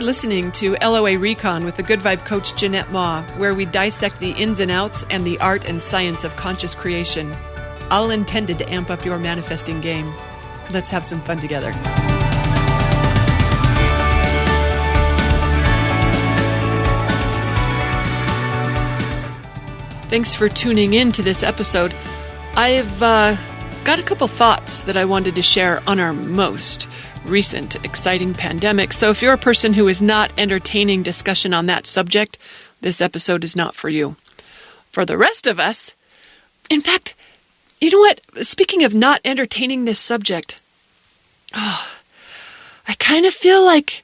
are listening to LOA Recon with the Good Vibe Coach Jeanette Ma, where we dissect the ins and outs and the art and science of conscious creation, all intended to amp up your manifesting game. Let's have some fun together. Thanks for tuning in to this episode. I've got a couple thoughts that I wanted to share on our most recent exciting pandemic. So if you're a person who is not entertaining discussion on that subject, this episode is not for you. For the rest of us, in fact, you know what? Speaking of not entertaining this subject, I kind of feel like,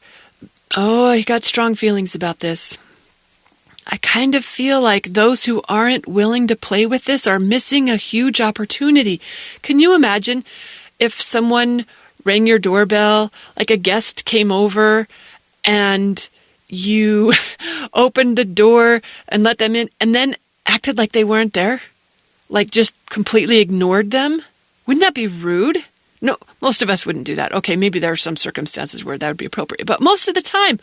I got strong feelings about this. I kind of feel like those who aren't willing to play with this are missing a huge opportunity. Can you imagine if someone rang your doorbell, like a guest came over, and you opened the door and let them in, and then acted like they weren't there? Like just completely ignored them? Wouldn't that be rude? No, most of us wouldn't do that. Okay, maybe there are some circumstances where that would be appropriate. But most of the time,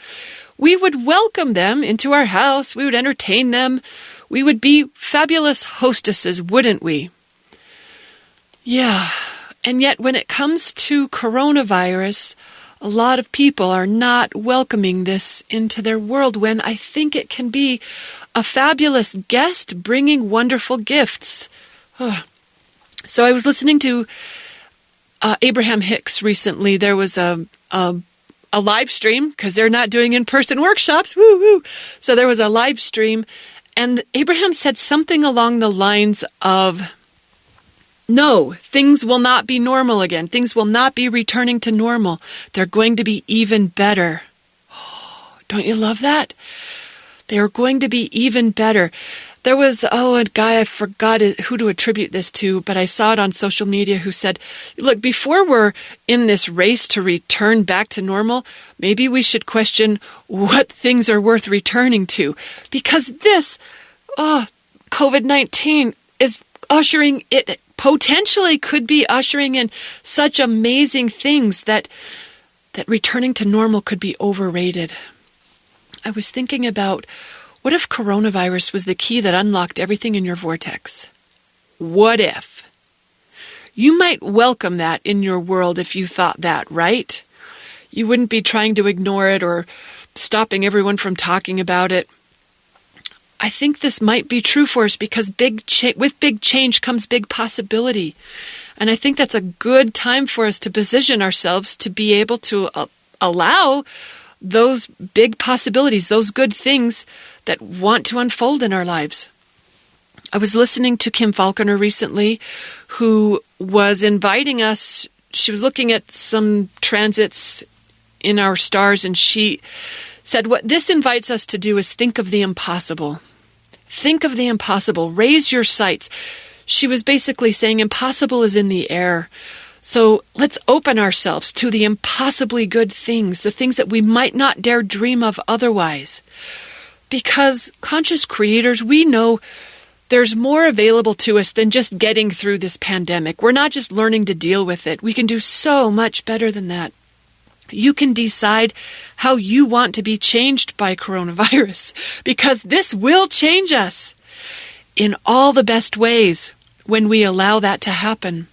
we would welcome them into our house. We would entertain them. We would be fabulous hostesses, wouldn't we? Yeah. And yet when it comes to coronavirus, a lot of people are not welcoming this into their world when I think it can be a fabulous guest bringing wonderful gifts. So I was listening to Abraham Hicks recently. There was a live stream because they're not doing in-person workshops. Woo woo! So there was a live stream, and Abraham said something along the lines of, no, things will not be normal again. Things will not be returning to normal. They're going to be even better. Oh, don't you love that? They are going to be even better. There was, a guy, I forgot who to attribute this to, but I saw it on social media, who said, look, before we're in this race to return back to normal, maybe we should question what things are worth returning to. Because this, COVID-19 is potentially could be ushering in such amazing things that returning to normal could be overrated. I was thinking about, what if coronavirus was the key that unlocked everything in your vortex? What if? You might welcome that in your world if you thought that, right? You wouldn't be trying to ignore it or stopping everyone from talking about it. I think this might be true for us because with big change comes big possibility. And I think that's a good time for us to position ourselves to be able to allow those big possibilities, those good things that want to unfold in our lives. I was listening to Kim Falconer recently, who was inviting us. She was looking at some transits in our stars, and she said, what this invites us to do is think of the impossible. Think of the impossible. Raise your sights. She was basically saying impossible is in the air. So let's open ourselves to the impossibly good things, the things that we might not dare dream of otherwise. Because conscious creators, we know there's more available to us than just getting through this pandemic. We're not just learning to deal with it. We can do so much better than that. You can decide how you want to be changed by coronavirus, because this will change us in all the best ways when we allow that to happen.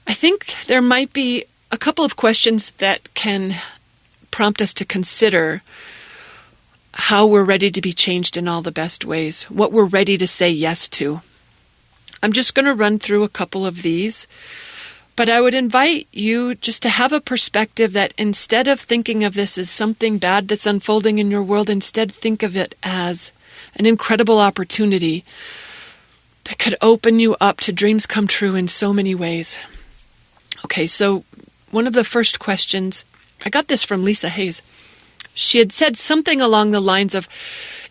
I think there might be a couple of questions that can prompt us to consider how we're ready to be changed in all the best ways, what we're ready to say yes to. I'm just going to run through a couple of these, but I would invite you just to have a perspective that instead of thinking of this as something bad that's unfolding in your world, instead think of it as an incredible opportunity that could open you up to dreams come true in so many ways. Okay, so one of the first questions, I got this from Lisa Hayes. She had said something along the lines of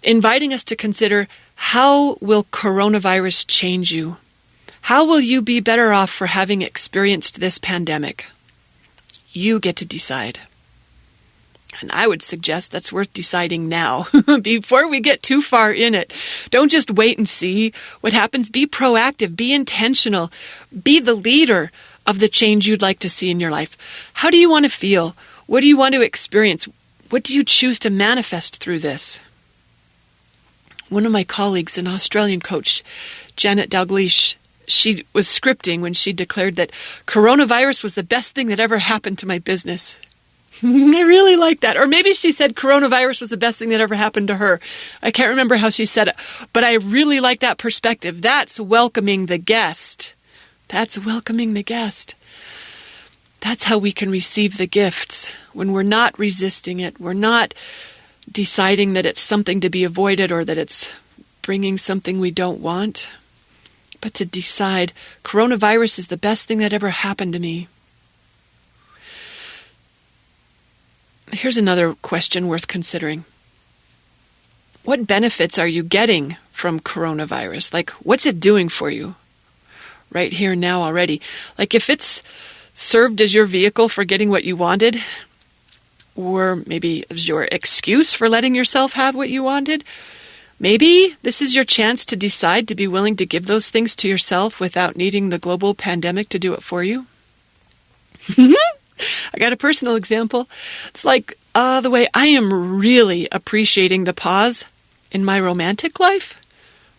inviting us to consider, how will coronavirus change you? How will you be better off for having experienced this pandemic? You get to decide. And I would suggest that's worth deciding now, before we get too far in it. Don't just wait and see what happens. Be proactive, be intentional, be the leader of the change you'd like to see in your life. How do you want to feel? What do you want to experience? What do you choose to manifest through this? One of my colleagues, an Australian coach, Janet Dalglish, she was scripting when she declared that coronavirus was the best thing that ever happened to my business. I really like that. Or maybe she said coronavirus was the best thing that ever happened to her. I can't remember how she said it, but I really like that perspective. That's welcoming the guest. That's welcoming the guest. That's how we can receive the gifts. When we're not resisting it, we're not deciding that it's something to be avoided or that it's bringing something we don't want, but to decide coronavirus is the best thing that ever happened to me. Here's another question worth considering. What benefits are you getting from coronavirus? Like, what's it doing for you right here now already? Like, if it's served as your vehicle for getting what you wanted, or maybe as your excuse for letting yourself have what you wanted, maybe this is your chance to decide to be willing to give those things to yourself without needing the global pandemic to do it for you. I got a personal example. It's like the way I am really appreciating the pause in my romantic life.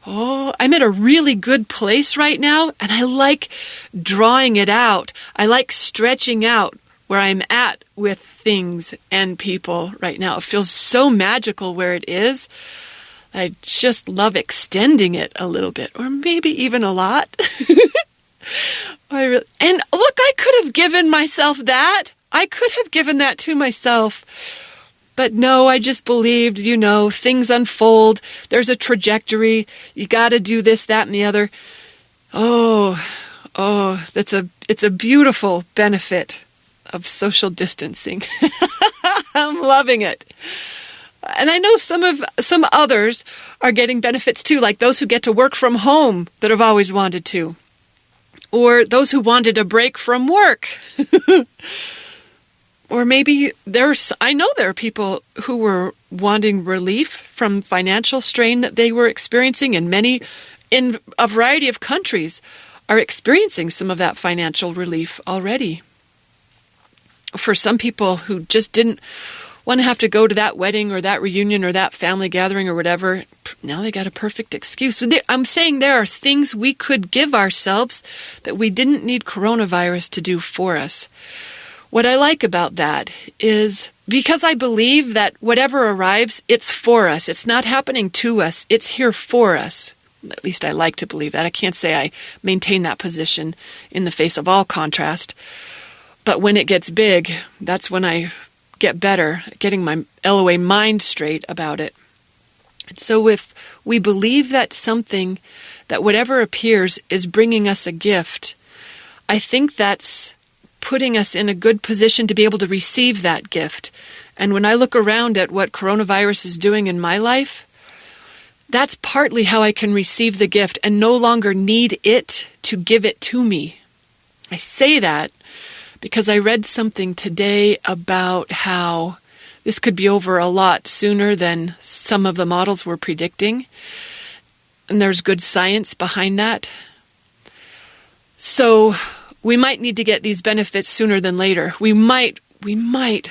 Oh, I'm at a really good place right now, and I like drawing it out. I like stretching out where I'm at with things and people right now. It feels so magical where it is. I just love extending it a little bit, or maybe even a lot. And look, I could have given myself that. I could have given that to myself. But no, I just believed, things unfold. There's a trajectory. You got to do this, that, and the other. Oh, it's a beautiful benefit of social distancing. I'm loving it. And I know some others are getting benefits too, like those who get to work from home that have always wanted to, or those who wanted a break from work. Or maybe I know there are people who were wanting relief from financial strain that they were experiencing, and many in a variety of countries are experiencing some of that financial relief already. For some people who just didn't want to have to go to that wedding or that reunion or that family gathering or whatever, now they got a perfect excuse. So I'm saying there are things we could give ourselves that we didn't need coronavirus to do for us. What I like about that is because I believe that whatever arrives, it's for us. It's not happening to us. It's here for us. At least I like to believe that. I can't say I maintain that position in the face of all contrast. But when it gets big, that's when I get better at getting my LOA mind straight about it. And so if we believe that something, that whatever appears is bringing us a gift, I think that's putting us in a good position to be able to receive that gift. And when I look around at what coronavirus is doing in my life, that's partly how I can receive the gift and no longer need it to give it to me. I say that because I read something today about how this could be over a lot sooner than some of the models were predicting. And there's good science behind that. So we might need to get these benefits sooner than later. We might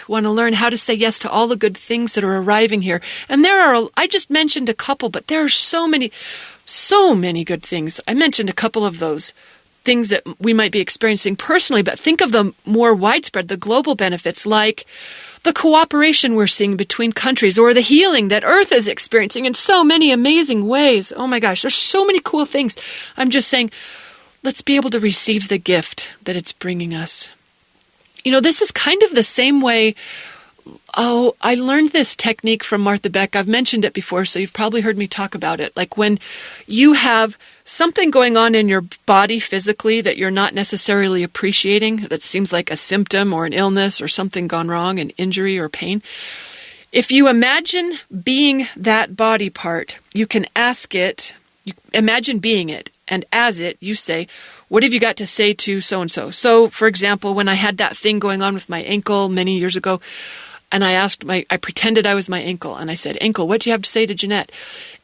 want to learn how to say yes to all the good things that are arriving here. And I just mentioned a couple, but there are so many good things. I mentioned a couple of those things that we might be experiencing personally, but think of the more widespread, the global benefits, like the cooperation we're seeing between countries, or the healing that Earth is experiencing in so many amazing ways. Oh my gosh, there's so many cool things. I'm just saying, let's be able to receive the gift that it's bringing us. This is kind of the same way. Oh, I learned this technique from Martha Beck. I've mentioned it before, so you've probably heard me talk about it. Like when you have something going on in your body physically that you're not necessarily appreciating, that seems like a symptom or an illness or something gone wrong, an injury or pain. If you imagine being that body part, you can ask it, imagine being it, and as it, you say, what have you got to say to so-and-so? So, for example, when I had that thing going on with my ankle many years ago, and I pretended I was my ankle, and I said, Ankle, what do you have to say to Jeanette?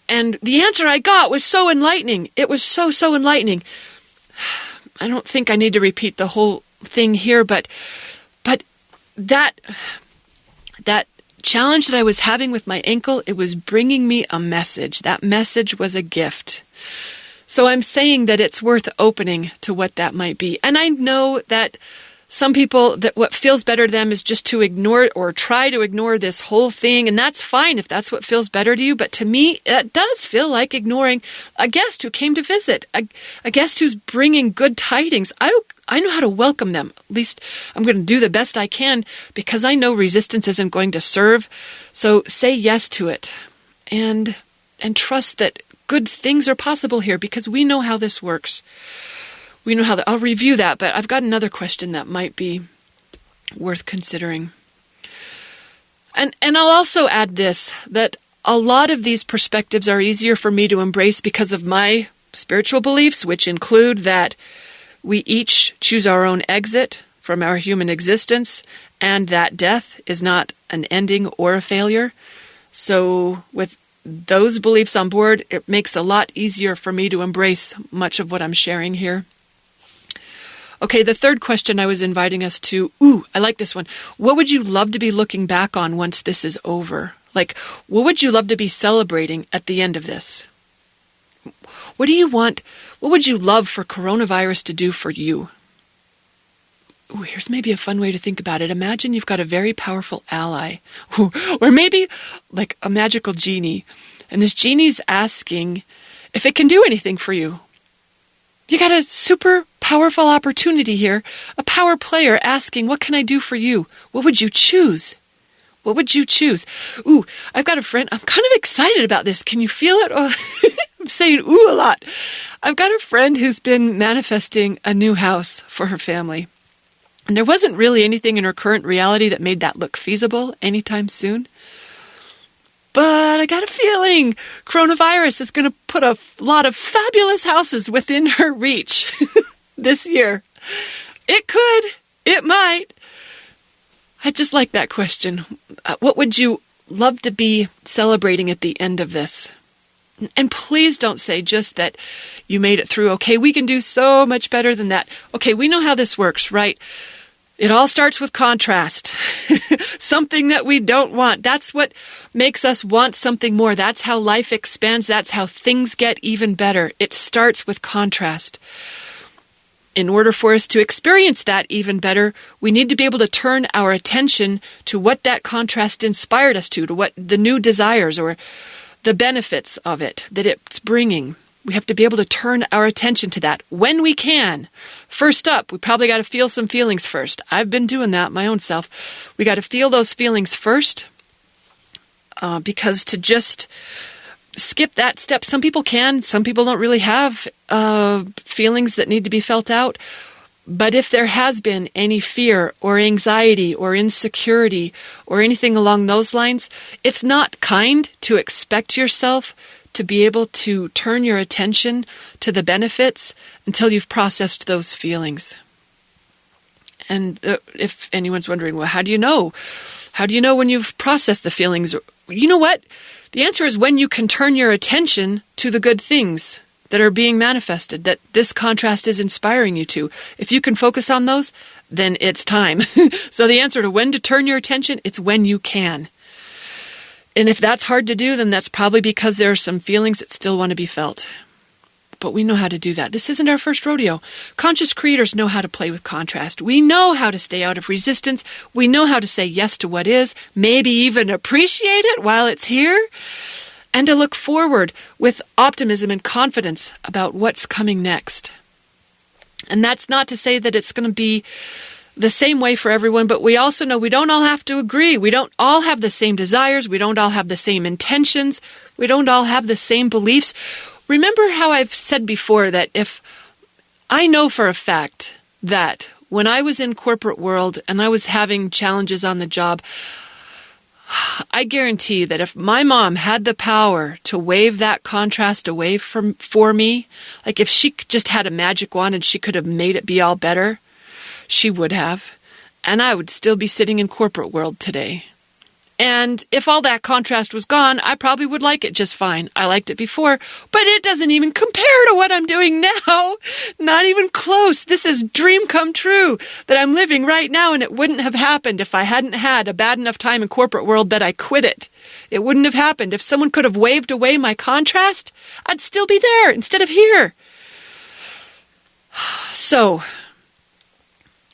And the answer I got was so enlightening. It was so enlightening. I don't think I need to repeat the whole thing here, but that challenge that I was having with my ankle, it was bringing me a message. That message was a gift. So I'm saying that it's worth opening to what that might be. And I know that some people, that what feels better to them is just to ignore or try to ignore this whole thing. And that's fine if that's what feels better to you. But to me, it does feel like ignoring a guest who came to visit, a guest who's bringing good tidings. I know how to welcome them. At least I'm going to do the best I can because I know resistance isn't going to serve. So say yes to it and trust that good things are possible here because we know how this works. We know how I'll review that, but I've got another question that might be worth considering. And I'll also add this, that a lot of these perspectives are easier for me to embrace because of my spiritual beliefs, which include that we each choose our own exit from our human existence and that death is not an ending or a failure. So with those beliefs on board, it makes a lot easier for me to embrace much of what I'm sharing here. Okay, the third question I was inviting us to, I like this one. What would you love to be looking back on once this is over? Like, what would you love to be celebrating at the end of this? What do you want? What would you love for coronavirus to do for you? Here's maybe a fun way to think about it. Imagine you've got a very powerful ally, or maybe like a magical genie, and this genie's asking if it can do anything for you. You got a super powerful opportunity here, a power player asking, what can I do for you? What would you choose? What would you choose? I've got a friend. I'm kind of excited about this. Can you feel it? Oh, I'm saying a lot. I've got a friend who's been manifesting a new house for her family. And there wasn't really anything in her current reality that made that look feasible anytime soon. But I got a feeling coronavirus is going to put a lot of fabulous houses within her reach this year. It could. It might. I just like that question. What would you love to be celebrating at the end of this? And please don't say just that you made it through. Okay, we can do so much better than that. Okay, we know how this works, right? It all starts with contrast. Something that we don't want. That's what makes us want something more. That's how life expands. That's how things get even better. It starts with contrast. In order for us to experience that even better, we need to be able to turn our attention to what that contrast inspired us to what the new desires or the benefits of it that it's bringing. We have to be able to turn our attention to that when we can. First up, we probably got to feel some feelings first. I've been doing that my own self. We got to feel those feelings first because to just skip that step, some people can, some people don't really have feelings that need to be felt out. But if there has been any fear or anxiety or insecurity or anything along those lines, it's not kind to expect yourself to be able to turn your attention to the benefits until you've processed those feelings. And if anyone's wondering, well, how do you know? How do you know when you've processed the feelings? You know what? The answer is when you can turn your attention to the good things that are being manifested, that this contrast is inspiring you to. If you can focus on those, then it's time. So the answer to when to turn your attention, it's when you can. And if that's hard to do, then that's probably because there are some feelings that still want to be felt. But we know how to do that. This isn't our first rodeo. Conscious creators know how to play with contrast. We know how to stay out of resistance. We know how to say yes to what is, maybe even appreciate it while it's here, and to look forward with optimism and confidence about what's coming next. And that's not to say that it's going to be the same way for everyone, but we also know we don't all have to agree. We don't all have the same desires. We don't all have the same intentions. We don't all have the same beliefs. Remember how I've said before that if I know for a fact that when I was in corporate world and I was having challenges on the job, I guarantee that if my mom had the power to wave that contrast away for me, like if she just had a magic wand and she could have made it be all better, she would have. And I would still be sitting in corporate world today. And if all that contrast was gone, I probably would like it just fine. I liked it before, but it doesn't even compare to what I'm doing now. Not even close. This is dream come true that I'm living right now, and it wouldn't have happened if I hadn't had a bad enough time in corporate world that I quit it. It wouldn't have happened. If someone could have waved away my contrast, I'd still be there instead of here. So,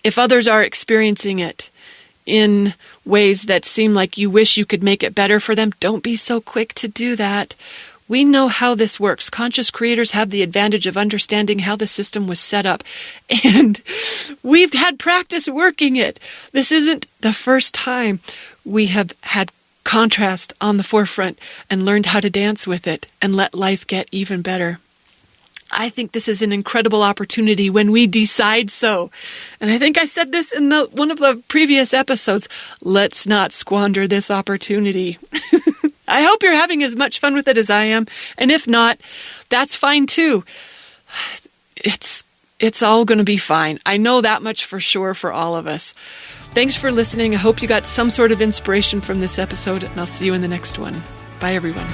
if others are experiencing it in ways that seem like you wish you could make it better for them, don't be so quick to do that. We know how this works. Conscious creators have the advantage of understanding how the system was set up, and we've had practice working it. This isn't the first time we have had contrast on the forefront and learned how to dance with it and let life get even better. I think this is an incredible opportunity when we decide so. And I think I said this in one of the previous episodes. Let's not squander this opportunity. I hope you're having as much fun with it as I am. And if not, that's fine too. It's all going to be fine. I know that much for sure for all of us. Thanks for listening. I hope you got some sort of inspiration from this episode, and I'll see you in the next one. Bye, everyone.